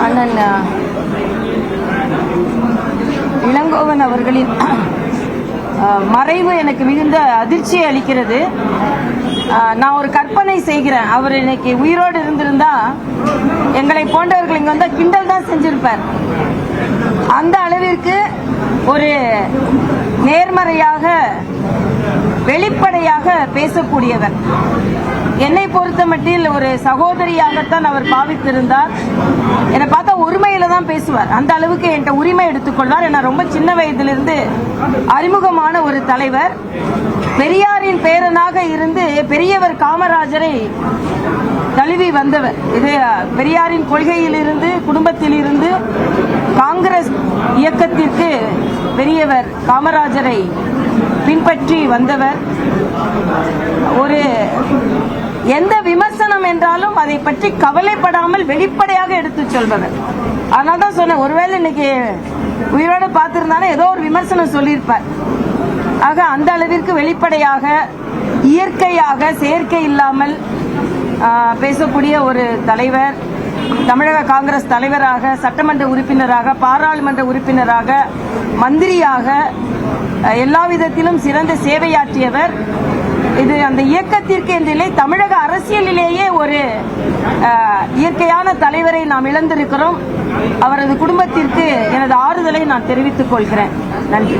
அண்ணன் இளங்கோவன் அவர்களின் மறைவு எனக்கு மிகுந்த அதிர்ச்சியை அளிக்கிறது. நான் ஒரு கற்பனை செய்கிறேன், அவர் இன்னைக்கு உயிரோடு இருந்திருந்தா எங்களை போன்றவர்கள் இங்க வந்தா கிண்டல் தான் செஞ்சிருப்பார். அந்த அளவிற்கு ஒரு நேர்மறையாக வெளிப்படையாக பேசக்கூடியவர். என்னை பொறுத்த மட்டில் ஒரு சகோதரியாகத்தான் அவர் பாவித்திருந்தார். என்னை பார்த்தா ஒருமையில தான் பேசுவார். அந்த அளவுக்கு என்கிட்ட உரிமை எடுத்துக்கொள்வார். என்ன ரொம்ப சின்ன வயதிலிருந்து அறிமுகமான ஒரு தலைவர். பெரியாரின் பேரனாக இருந்து பெரியவர் காமராஜரை தழுவி வந்தவர். இது பெரியாரின் கொள்கையில் இருந்து, குடும்பத்தில் இருந்து காங்கிரஸ் இயக்கத்திற்கு பெரியவர் காமராஜரை பின்பற்றி வந்தவர். ஒரு எந்த விமர்சனம் என்றாலும் அதை பற்றி கவலைப்படாமல் வெளிப்படையாக எடுத்து சொல்பவர். அதனால தான் சொன்னேன், ஒருவேளை இன்னைக்கு உயிரோடு பார்த்திருந்தாலும் ஏதோ ஒரு விமர்சனம் சொல்லியிருப்பார். ஆக அந்த அளவிற்கு வெளிப்படையாக, இயற்கையாக, செயற்கை இல்லாமல் பேசக்கூடிய ஒரு தலைவர். தமிழக காங்கிரஸ் தலைவராக, சட்டமன்ற உறுப்பினராக, பாராளுமன்ற உறுப்பினராக, மந்திரியாக எல்லா விதத்திலும் சிறந்த சேவையாற்றியவர். இது அந்த இயக்கத்திற்கு என்றில்லை, தமிழக அரசியலிலேயே ஒரு இயற்கையான தலைவரை நாம் இழந்திருக்கிறோம். அவரது குடும்பத்திற்கு எனது ஆறுதலை நான் தெரிவித்துக் கொள்கிறேன். நன்றி.